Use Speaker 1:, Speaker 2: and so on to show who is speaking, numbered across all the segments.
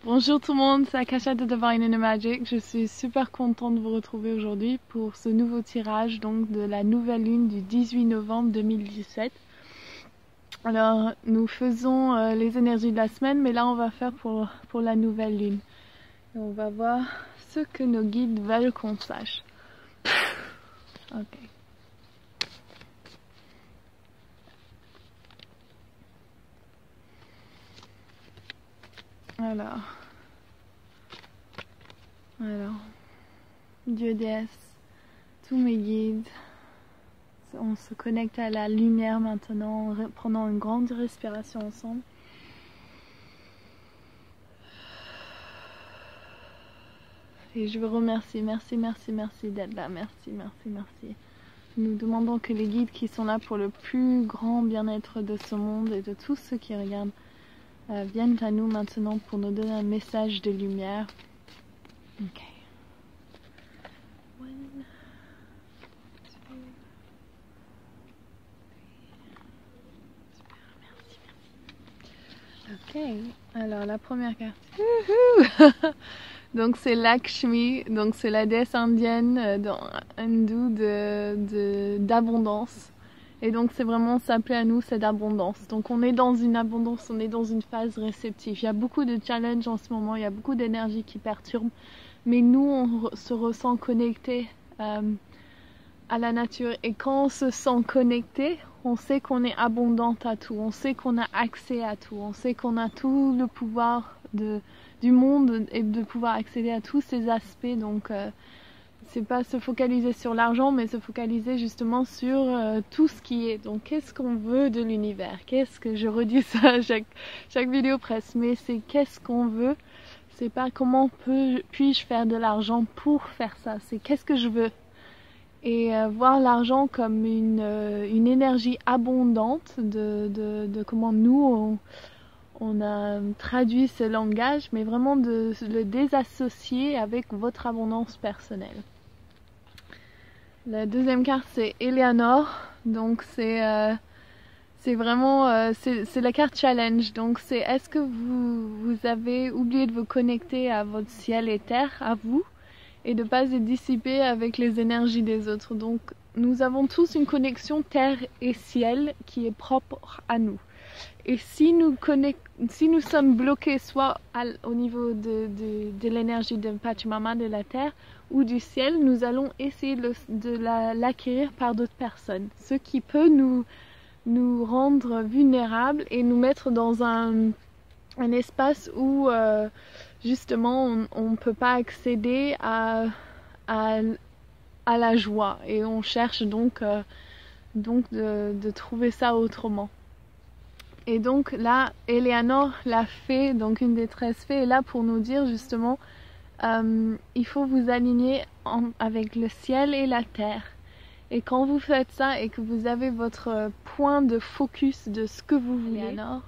Speaker 1: Bonjour tout le monde, c'est Akasha de Divine Inner Magic. Je suis super contente de vous retrouver aujourd'hui pour ce nouveau tirage donc de la nouvelle lune du 18 novembre 2017. Alors nous faisons les énergies de la semaine, mais là on va faire pour la nouvelle lune. Et on va voir ce que nos guides veulent qu'on sache. Ok. Alors, Dieu, déesse, tous mes guides, on se connecte à la lumière maintenant en prenant une grande respiration ensemble. Et je vous remercie, merci d'être là, merci. Nous demandons que les guides qui sont là pour le plus grand bien-être de ce monde et de tous ceux qui regardent viennent à nous maintenant pour nous donner un message de lumière. Ok. Ok, alors la première carte. Donc c'est Lakshmi, donc c'est la déesse indienne hindoue d'abondance. Et donc c'est vraiment s'appeler à nous, c'est d'abondance. Donc on est dans une abondance, on est dans une phase réceptive. Il y a beaucoup de challenges en ce moment, il y a beaucoup d'énergie qui perturbe. Mais nous on se ressent connecté à la nature. Et quand on se sent connecté, on sait qu'on est abondante à tout. On sait qu'on a accès à tout. On sait qu'on a tout le pouvoir du monde et de pouvoir accéder à tous ces aspects. Donc c'est pas se focaliser sur l'argent, mais se focaliser justement sur tout ce qui est. Donc qu'est-ce qu'on veut de l'univers? Qu'est-ce que je redis ça à chaque vidéo presque, mais c'est qu'est-ce qu'on veut. C'est pas comment puis-je faire de l'argent pour faire ça. C'est qu'est-ce que je veux. Et voir l'argent comme une énergie abondante de comment nous on a traduit ce langage, mais vraiment de le désassocier avec votre abondance personnelle. La deuxième carte c'est Eleanor, donc c'est vraiment c'est la carte challenge. Donc c'est est-ce que vous avez oublié de vous connecter à votre ciel et terre, à vous, et de ne pas être dissipé avec les énergies des autres. Donc nous avons tous une connexion terre et ciel qui est propre à nous. Et si nous sommes bloqués soit au niveau de l'énergie de Pachamama, de la terre, ou du ciel, nous allons essayer de l'acquérir par d'autres personnes. Ce qui peut nous rendre vulnérables et nous mettre dans un espace où justement on ne peut pas accéder à la joie, et on cherche donc de trouver ça autrement. Et donc là, Eleanor, la fée, donc une des 13 fées, est là pour nous dire justement il faut vous aligner avec le ciel et la terre. Et quand vous faites ça et que vous avez votre point de focus de ce que vous voulez, Eleanor,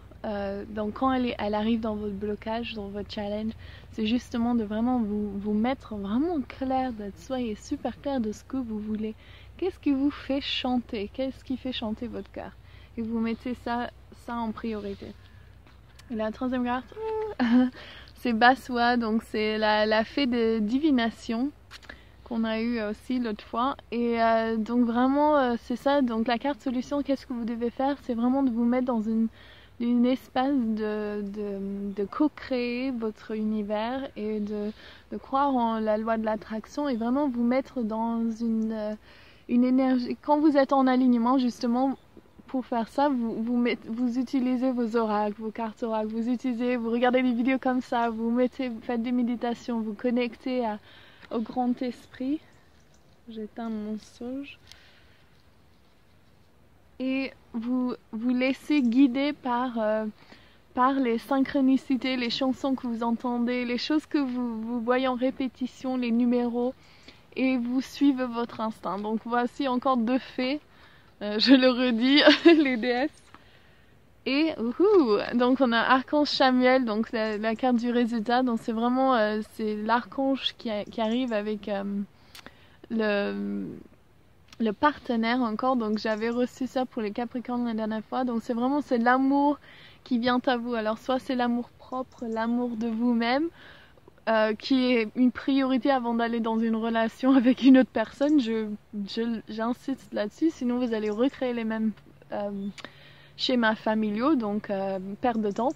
Speaker 1: donc quand elle arrive dans votre blocage, dans votre challenge, c'est justement de vraiment vous mettre vraiment clair, soyez super clair de ce que vous voulez. Qu'est-ce qui vous fait chanter? Qu'est-ce qui fait chanter votre cœur? Et vous mettez ça en priorité. Et la troisième carte, c'est Baswa, donc c'est la fée de divination qu'on a eu aussi l'autre fois. Et donc vraiment c'est ça, donc la carte solution, qu'est-ce que vous devez faire? C'est vraiment de vous mettre dans une espace de co-créer votre univers et de croire en la loi de l'attraction, et vraiment vous mettre dans une énergie. Quand vous êtes en alignement justement, pour faire ça, vous utilisez vos oracles, vos cartes oracles, vous regardez des vidéos comme ça, vous faites des méditations, vous connectez au grand esprit. J'éteins mon sauge. Et vous laissez guider par les synchronicités, les chansons que vous entendez, les choses que vous voyez en répétition, les numéros, et vous suivez votre instinct. Donc voici encore deux fées, je le redis, les déesses. Et donc on a Archange Samuel, donc la carte du résultat. Donc c'est vraiment c'est l'archange qui arrive avec le partenaire encore. Donc j'avais reçu ça pour les Capricornes la dernière fois. Donc c'est vraiment l'amour qui vient à vous. Alors soit c'est l'amour propre, l'amour de vous-même, qui est une priorité avant d'aller dans une relation avec une autre personne. J'insiste là-dessus, sinon vous allez recréer les mêmes schémas familiaux, donc perte de temps.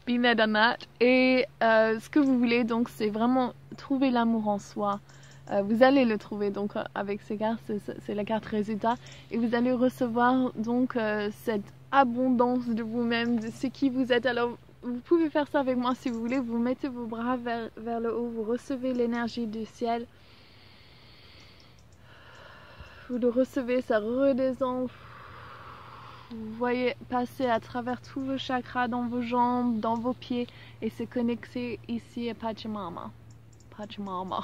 Speaker 1: Be mad on that. Et ce que vous voulez, donc, c'est vraiment trouver l'amour en soi. Vous allez le trouver, donc, avec ces cartes, c'est la carte résultat. Et vous allez recevoir, donc, cette abondance de vous-même, de ce qui vous êtes. Alors, vous pouvez faire ça avec moi si vous voulez. Vous mettez vos bras vers le haut, vous recevez l'énergie du ciel. Vous le recevez, ça redescend. Vous voyez passer à travers tous vos chakras, dans vos jambes, dans vos pieds, et se connecter ici à Pachamama. Pachamama.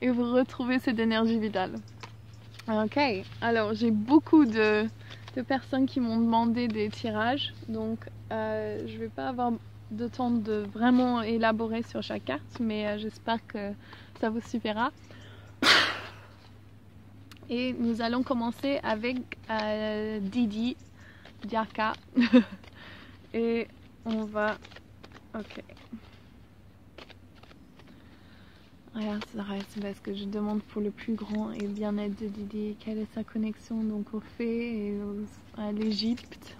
Speaker 1: Et vous retrouvez cette énergie vitale. Ok, alors j'ai beaucoup de personnes qui m'ont demandé des tirages, donc je vais pas avoir de temps de vraiment élaborer sur chaque carte, mais j'espère que ça vous suffira. Et nous allons commencer avec Didi, Diaka. Et on va... Ok. Regarde, c'est parce que je demande pour le plus grand et bien-être de Didi. Quelle est sa connexion donc aux fées et à l'Égypte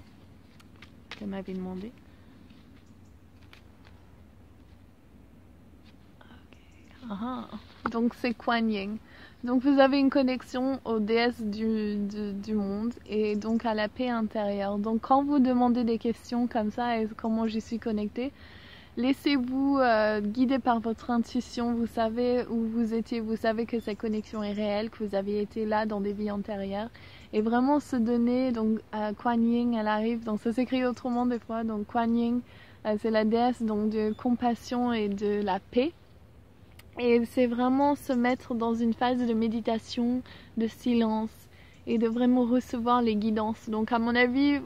Speaker 1: qu'elle m'avait demandé. Okay. Aha. Donc c'est Kuan Yin. Donc vous avez une connexion aux déesses du monde et donc à la paix intérieure. Donc quand vous demandez des questions comme ça et comment j'y suis connectée, laissez-vous guider par votre intuition. Vous savez où vous étiez, vous savez que cette connexion est réelle, que vous avez été là dans des vies antérieures. Et vraiment se donner, donc Kuan Yin, elle arrive, donc ça s'écrit autrement des fois, donc Kuan Yin, c'est la déesse donc, de compassion et de la paix. Et c'est vraiment se mettre dans une phase de méditation, de silence et de vraiment recevoir les guidances. Donc à mon avis,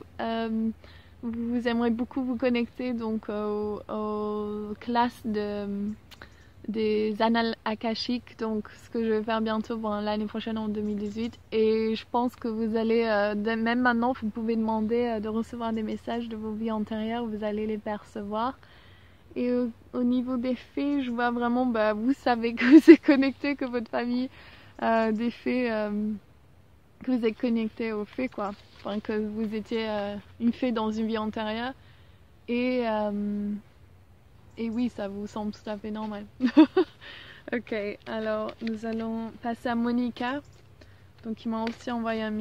Speaker 1: vous aimerez beaucoup vous connecter donc aux classes des annales akashiques, donc ce que je vais faire bientôt l'année prochaine en 2018. Et je pense que vous allez, même maintenant, vous pouvez demander de recevoir des messages de vos vies antérieures, vous allez les percevoir. Et au niveau des fées, je vois vraiment, vous savez que vous êtes connecté, que votre famille des fées, que vous êtes connecté aux fées, quoi. Enfin, que vous étiez une fée dans une vie antérieure. Et oui, ça vous semble tout à fait normal. Ok, alors nous allons passer à Monica. Donc, il m'a aussi envoyé un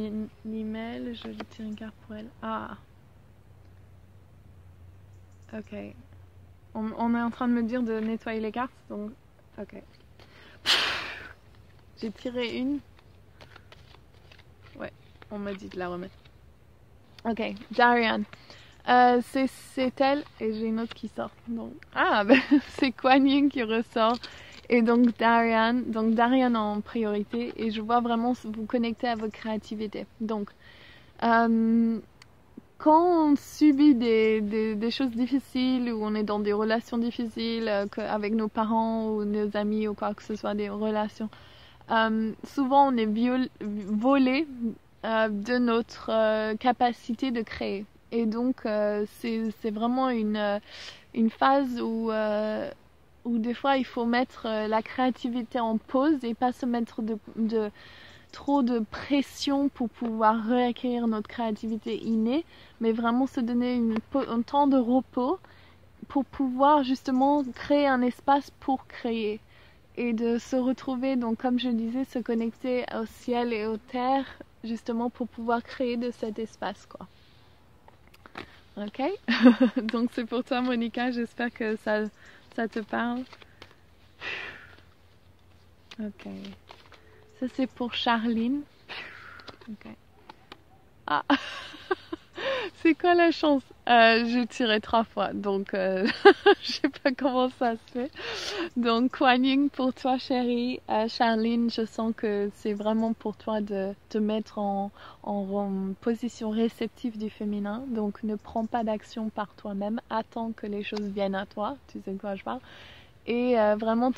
Speaker 1: email. Je vais tirer une carte pour elle. Ah. Ok. On est en train de me dire de nettoyer les cartes, donc ok. J'ai tiré une. Ouais, on m'a dit de la remettre. Ok, Darian. C'est elle et j'ai une autre qui sort. Donc, c'est Kuan Yin qui ressort. Et donc Darian en priorité. Et je vois vraiment vous connecter à votre créativité. Donc, quand on subit des choses difficiles ou on est dans des relations difficiles avec nos parents ou nos amis ou quoi que ce soit, des relations, souvent on est volé de notre capacité de créer. Et donc c'est vraiment une phase où des fois il faut mettre la créativité en pause et pas se mettre trop de pression pour pouvoir réacquérir notre créativité innée, mais vraiment se donner un temps de repos pour pouvoir justement créer un espace pour créer et de se retrouver, donc comme je disais, se connecter au ciel et aux terres justement pour pouvoir créer de cet espace, quoi. Ok. Donc c'est pour toi, Monica, j'espère que ça te parle. Ok. Ça c'est pour Charline. Ok. Ah. C'est quoi la chance? J'ai tiré 3 fois, donc je sais pas comment ça se fait. Donc Kuan Yin pour toi, chérie. Charline, je sens que c'est vraiment pour toi de te mettre en position réceptive du féminin. Donc ne prends pas d'action par toi-même. Attends que les choses viennent à toi. Tu sais de quoi je parle. Et vraiment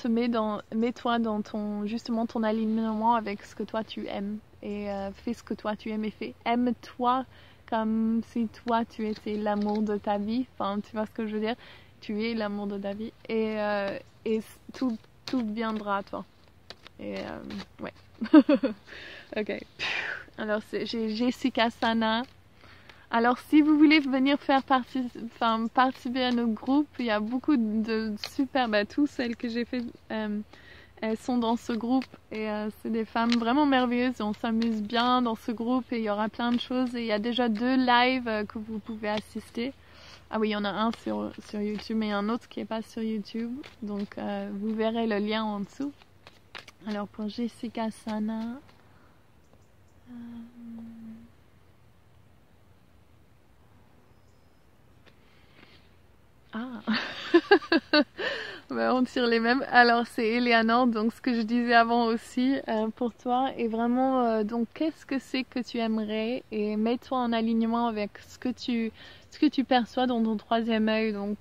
Speaker 1: mets-toi dans ton alignement avec ce que toi tu aimes. Et fais ce que toi tu aimes et fais. Aime-toi comme si toi tu étais l'amour de ta vie. Enfin, tu vois ce que je veux dire? Tu es l'amour de ta vie et tout viendra à toi. Et ouais. Ok. Alors j'ai Jessica Sana. Alors si vous voulez venir faire participer à nos groupes, il y a beaucoup de super, tous celles que j'ai fait, elles sont dans ce groupe et c'est des femmes vraiment merveilleuses. On s'amuse bien dans ce groupe et il y aura plein de choses et il y a déjà 2 lives que vous pouvez assister. Ah oui, il y en a un sur YouTube mais un autre qui n'est pas sur YouTube. Donc vous verrez le lien en dessous. Alors pour Jessica Sana... Ah, on tire les mêmes. Alors c'est Eleanor, donc ce que je disais avant aussi pour toi. Et vraiment, donc qu'est-ce que c'est que tu aimerais et mets-toi en alignement avec ce que tu perçois dans ton 3e œil. Donc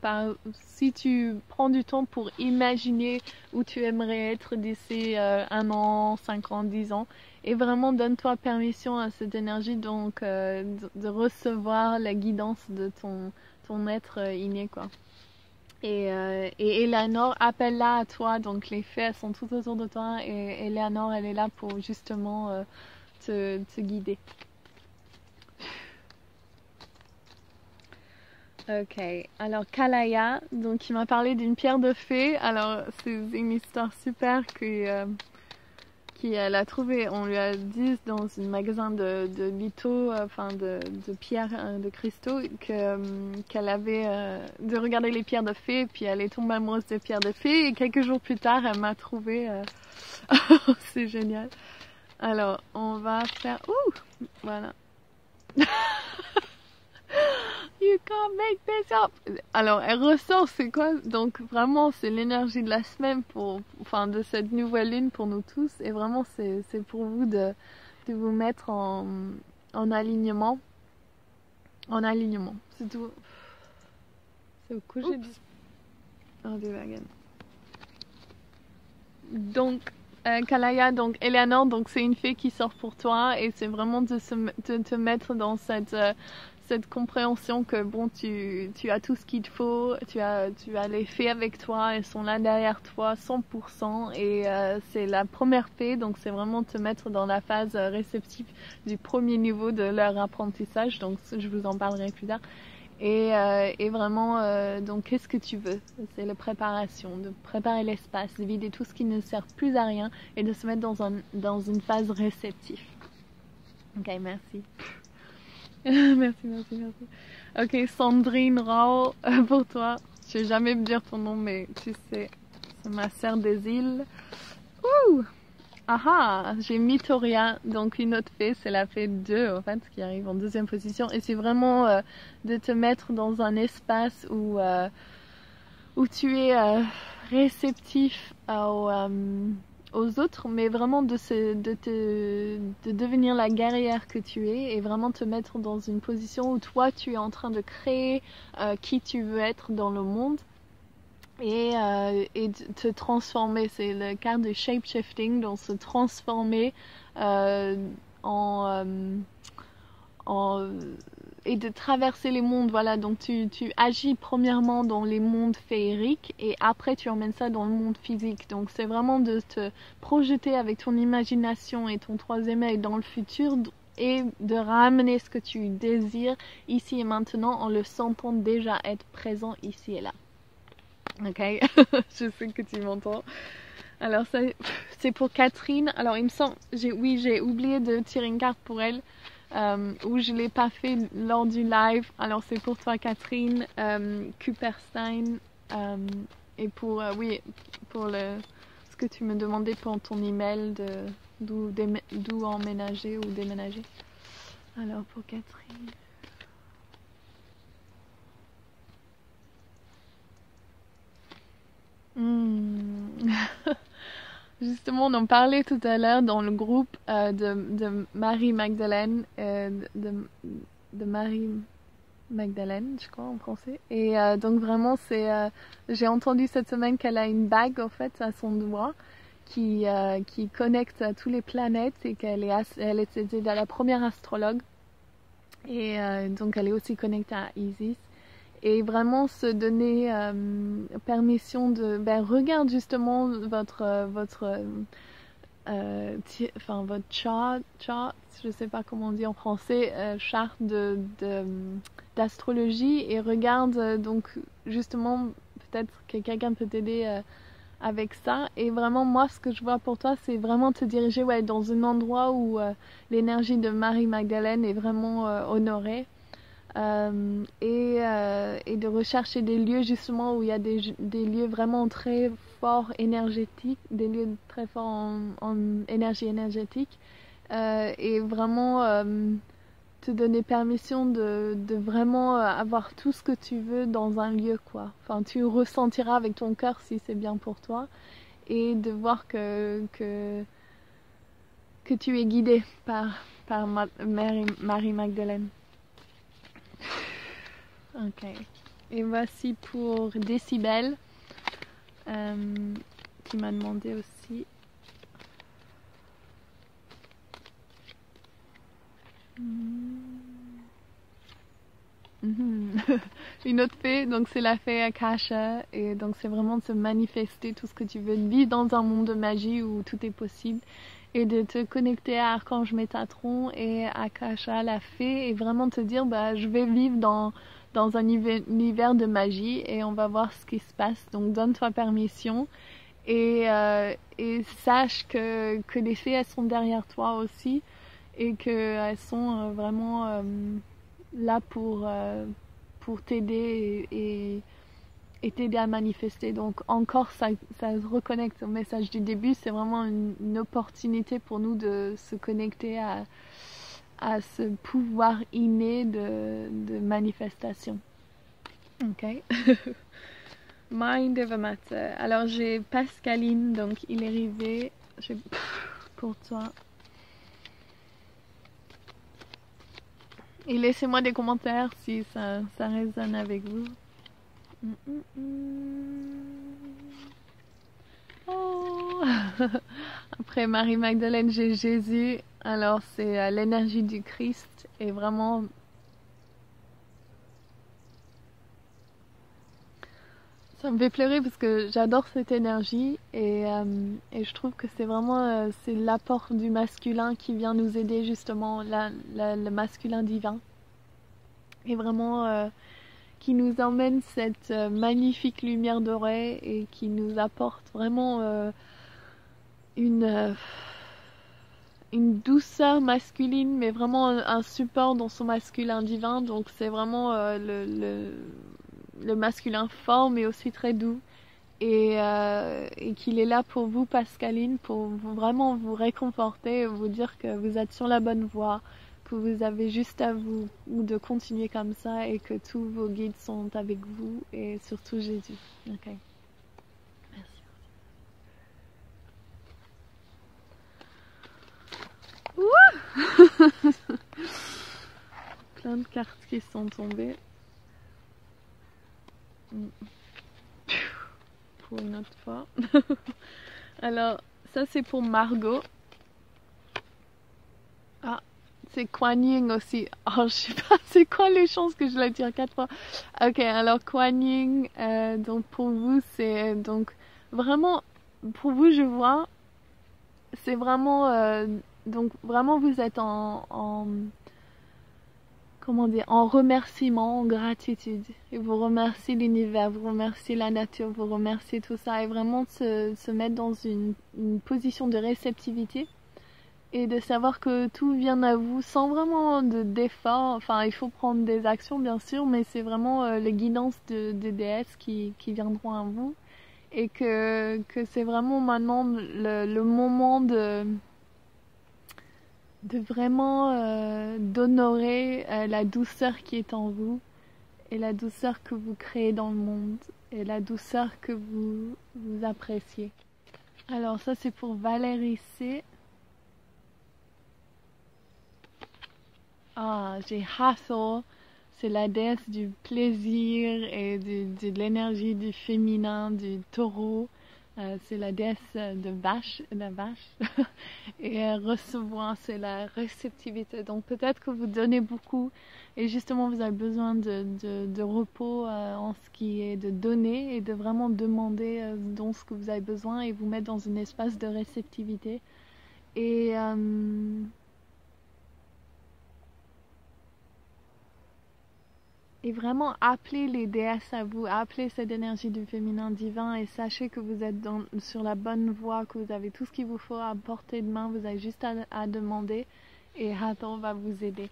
Speaker 1: si tu prends du temps pour imaginer où tu aimerais être d'ici 1 an, 5 ans, 10 ans. Et vraiment donne-toi permission à cette énergie donc de recevoir la guidance de ton être inné quoi. Et Eleanor, appelle-la à toi, donc les fées elles sont tout autour de toi et Eleanor elle est là pour justement te guider. Ok, alors Kalaya, donc il m'a parlé d'une pierre de fée. Alors c'est une histoire super qu'elle a trouvé, on lui a dit dans un magasin de lithos, de pierres, de cristaux, qu'elle avait de regarder les pierres de fée, puis elle est tombée amoureuse des pierres de fée, et quelques jours plus tard, elle m'a trouvé. C'est génial. Alors, on va faire. Ouh, voilà. You can't make this up. Alors, elle ressort, c'est quoi? Donc, vraiment, c'est l'énergie de la semaine de cette nouvelle lune pour nous tous. Et vraiment, c'est pour vous de vous mettre en alignement. En alignement, c'est tout. C'est au coup, j'ai dit. Oh, des wagons. Donc, Kalaya, donc Eleanor, donc c'est une fée qui sort pour toi et c'est vraiment de te mettre dans cette compréhension que bon tu as tout ce qu'il te faut, tu as les fées avec toi, elles sont là derrière toi 100% et c'est la première fée donc c'est vraiment te mettre dans la phase réceptive du premier niveau de leur apprentissage donc je vous en parlerai plus tard. Et vraiment, donc qu'est-ce que tu veux? C'est la préparation, de préparer l'espace, de vider tout ce qui ne sert plus à rien et de se mettre dans une phase réceptive. Ok, merci. merci. Ok, Sandrine Rao, pour toi. Je vais jamais me dire ton nom, mais tu sais, c'est ma sœur des îles. Ouh! Ah, j'ai Mitoria, donc une autre fée, c'est la fée 2 en fait, qui arrive en 2e position. Et c'est vraiment de te mettre dans un espace où tu es réceptif aux autres, mais vraiment de devenir la guerrière que tu es et vraiment te mettre dans une position où toi tu es en train de créer qui tu veux être dans le monde. Et te transformer, c'est le cas de shape-shifting, donc se transformer et de traverser les mondes, voilà, donc tu agis premièrement dans les mondes féeriques et après tu emmènes ça dans le monde physique, donc c'est vraiment de te projeter avec ton imagination et ton 3e œil dans le futur et de ramener ce que tu désires ici et maintenant en le sentant déjà être présent ici et là. Ok, je sais que tu m'entends. Alors ça, c'est pour Catherine. Alors il me semble, j'ai oublié de tirer une carte pour elle, ou je l'ai pas fait lors du live. Alors c'est pour toi Catherine, Cooperstein, et pour ce que tu me demandais pour ton email d'où emménager ou déménager. Alors pour Catherine. Justement, on en parlait tout à l'heure dans le groupe de Marie-Magdalene, de Marie-Magdalene, je crois en français. Et donc vraiment, j'ai entendu cette semaine qu'elle a une bague en fait à son doigt qui connecte à toutes les planètes et qu'elle était la première astrologue. Et donc elle est aussi connectée à Isis. Et vraiment se donner permission de... regarde justement votre chart, je sais pas comment on dit en français, charte d'astrologie, et regarde donc justement peut-être que quelqu'un peut t'aider avec ça. Et vraiment moi ce que je vois pour toi, c'est vraiment te diriger dans un endroit où l'énergie de Marie-Magdalène est vraiment honorée. Et de rechercher des lieux justement où il y a des lieux vraiment très forts énergétiques, des lieux très forts en énergie énergétique, et vraiment te donner permission de vraiment avoir tout ce que tu veux dans un lieu, quoi. Enfin, tu ressentiras avec ton cœur si c'est bien pour toi, et de voir que tu es guidé par Marie-Magdalène. Ok. Et voici pour Décibel, qui m'a demandé aussi. Une autre fée, donc c'est la fée Akasha, et donc c'est vraiment de se manifester tout ce que tu veux, de vivre dans un monde de magie où tout est possible, et de te connecter à Archange Métatron et Akasha, la fée, et vraiment te dire je vais vivre dans un univers de magie et on va voir ce qui se passe. Donc donne-toi permission, et sache que les fées elles sont derrière toi aussi, et qu'elles sont vraiment là pour t'aider et t'aider à manifester. Donc encore ça se reconnecte au message du début, c'est vraiment une opportunité pour nous de se connecter à ce pouvoir inné de manifestation. Ok. Mind over matter. Alors j'ai Pascaline, donc il est arrivé pour toi. Et laissez-moi des commentaires si ça résonne avec vous. Oh. Après Marie-Magdalène, j'ai Jésus. Alors c'est l'énergie du Christ, et vraiment ça me fait pleurer parce que j'adore cette énergie, et je trouve que c'est vraiment c'est l'apport du masculin qui vient nous aider justement, le masculin divin, et vraiment qui nous emmène cette magnifique lumière dorée, et qui nous apporte vraiment une douceur masculine, mais vraiment un support dans son masculin divin. Donc c'est vraiment le masculin fort mais aussi très doux, et qu'il est là pour vous, Pascaline, pour vraiment vous réconforter et vous dire que vous êtes sur la bonne voie, que vous avez juste à vous de continuer comme ça, et que tous vos guides sont avec vous, et surtout Jésus. Ok. Merci. Plein de cartes qui sont tombées. Pour une autre fois. Alors, ça c'est pour Margot. Ah, c'est Kuan Yin aussi. Oh, je sais pas, c'est quoi les chances que je la tire 4 fois. Ok, alors Kuan Yin, donc pour vous, c'est donc vraiment, pour vous, je vois, c'est vraiment, donc vraiment vous êtes comment dire, en remerciement, en gratitude. Et vous remerciez l'univers, vous remerciez la nature, vous remerciez tout ça, et vraiment se mettre dans une position de réceptivité, et de savoir que tout vient à vous sans vraiment d'effort. Enfin, il faut prendre des actions bien sûr, mais c'est vraiment les guidances des déesses qui viendront à vous, et que c'est vraiment maintenant le moment de vraiment d'honorer la douceur qui est en vous, et la douceur que vous créez dans le monde, et la douceur que vous appréciez. Alors ça c'est pour Valérie C. Ah, j'ai Hathor, c'est la déesse du plaisir et de l'énergie du féminin, du taureau. c'est la déesse de la vache. Et recevoir, c'est la réceptivité. Donc peut-être que vous donnez beaucoup et justement vous avez besoin de repos en ce qui est de donner et de vraiment demander dont ce que vous avez besoin et vous mettre dans un espace de réceptivité. Et vraiment appeler les déesses à vous, appeler cette énergie du féminin divin et sachez que vous êtes sur la bonne voie, que vous avez tout ce qu'il vous faut à portée de main, vous avez juste à demander et Hathor va vous aider.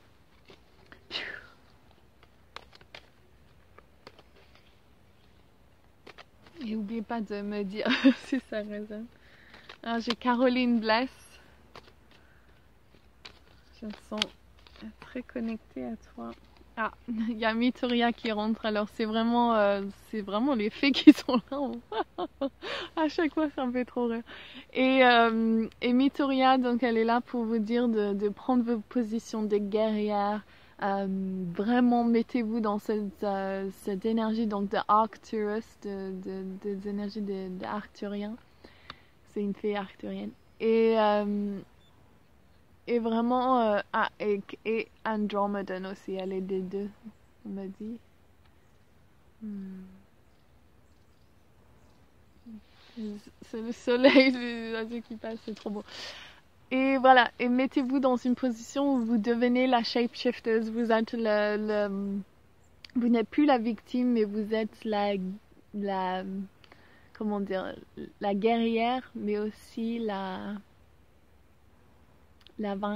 Speaker 1: Et n'oubliez pas de me dire si ça résonne. Alors j'ai Caroline Bless. Je me sens très connectée à toi. Ah, il y a Mitoria qui rentre, alors c'est vraiment les fées qui sont là. À chaque fois, ça me fait trop rire. Et Mitoria, donc elle est là pour vous dire de prendre vos positions de guerrière. Vraiment, mettez-vous dans cette énergie donc de Arcturus, des énergies de Arcturien. C'est une fée arcturienne. Et vraiment, et Andromedan aussi, elle est des deux, on m'a dit. C'est le soleil, les oiseaux qui passent, c'est trop beau. Et voilà, et mettez-vous dans une position où vous devenez la shapeshifter, vous êtes vous n'êtes plus la victime, mais vous êtes comment dire, la guerrière, mais aussi the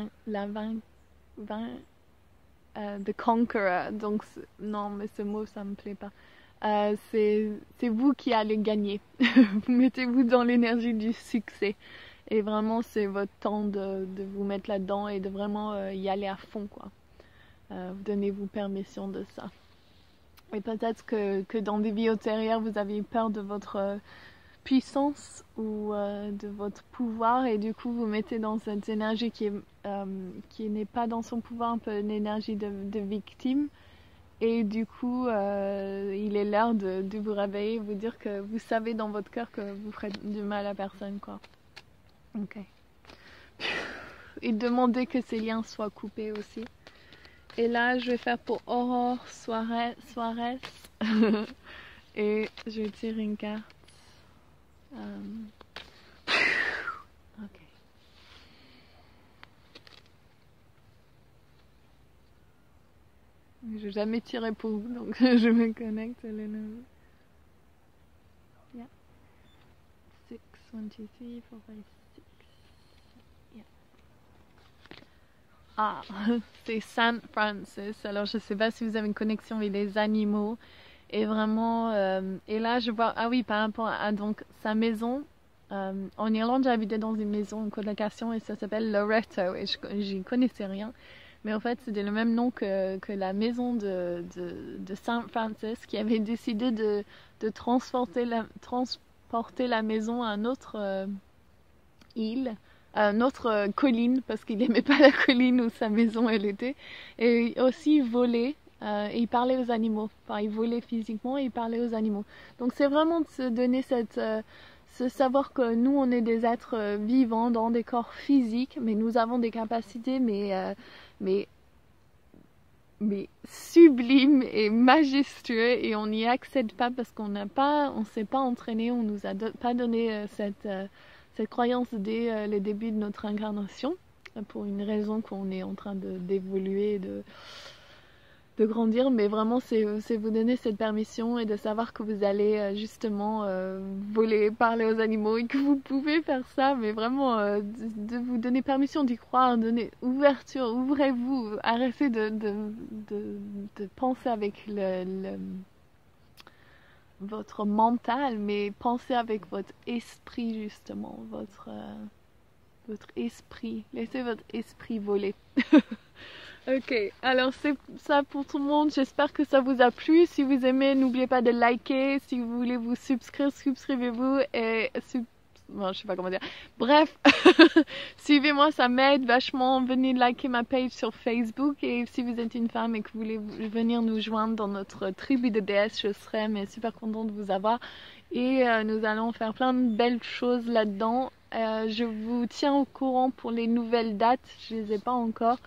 Speaker 1: conqueror. Donc non, mais ce mot ça me plaît pas. C'est vous qui allez gagner. Mettez-vous dans l'énergie du succès et vraiment c'est votre temps de vous mettre là-dedans et de vraiment y aller à fond quoi. Donnez-vous permission de ça. Et peut-être que dans des vies antérieures vous avez eu peur de votre puissance ou de votre pouvoir et du coup vous mettez dans cette énergie qui n'est pas dans son pouvoir, un peu une énergie de victime et du coup il est l'heure de vous réveiller, vous dire que vous savez dans votre cœur que vous ferez du mal à personne quoi. Ok. Et demandez que ces liens soient coupés aussi. Et là je vais faire pour Aurore Suarez et je tire une carte. Ok. Je n'ai jamais tiré pour vous, donc je me connecte. Yeah. 6, 1, 2, 3, 4, 5, 6. Yeah. Ah, c'est Saint Francis. Alors je ne sais pas si vous avez une connexion avec les animaux. Et vraiment, et là je vois, ah oui, par rapport à donc sa maison, en Irlande j'habitais dans une maison, une colocation et ça s'appelle Loretto et j'y connaissais rien. Mais en fait c'était le même nom que la maison de Saint Francis qui avait décidé de transporter la maison à une autre île, à une autre colline parce qu'il n'aimait pas la colline où sa maison elle était. Et aussi voler. Et il parlait aux animaux. Enfin, il volait physiquement et il parlait aux animaux. Donc c'est vraiment de se donner ce savoir que nous on est des êtres vivants dans des corps physiques, mais nous avons des capacités mais sublimes et majestueux et on n'y accède pas parce qu'on s'est pas entraîné, on nous a pas donné cette croyance dès le début de notre incarnation pour une raison qu'on est en train d'évoluer de grandir, mais vraiment c'est vous donner cette permission et de savoir que vous allez justement voler, parler aux animaux et que vous pouvez faire ça, mais vraiment de vous donner permission d'y croire, donner ouverture, ouvrez-vous, arrêtez de penser avec votre mental, mais pensez avec votre esprit justement, votre esprit, laissez votre esprit voler. Ok, alors c'est ça pour tout le monde, j'espère que ça vous a plu, si vous aimez n'oubliez pas de liker, si vous voulez vous subscrire, subscrivez-vous et bon, je sais pas comment dire. Bref, suivez-moi, ça m'aide vachement. Venez liker ma page sur Facebook et si vous êtes une femme et que vous voulez venir nous joindre dans notre tribu de déesses, je serai mais super contente de vous avoir. Et nous allons faire plein de belles choses là-dedans. Je vous tiens au courant pour les nouvelles dates, je les ai pas encore.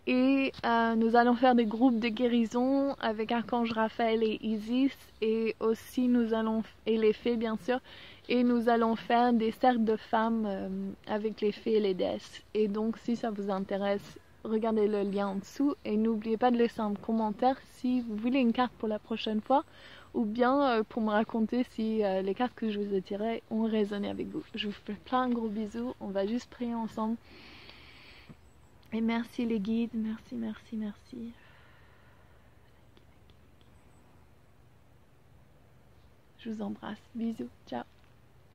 Speaker 1: Et nous allons faire des groupes de guérison avec Archange Raphaël et Isis. Et aussi nous allons, et les fées bien sûr. Et nous allons faire des cercles de femmes avec les fées et les déesses. Et donc si ça vous intéresse, regardez le lien en dessous. Et n'oubliez pas de laisser un commentaire si vous voulez une carte pour la prochaine fois. Ou bien pour me raconter si les cartes que je vous ai tirées ont résonné avec vous. Je vous fais plein de gros bisous. On va juste prier ensemble. Et merci les guides, merci, merci, merci. Je vous embrasse. Bisous, ciao.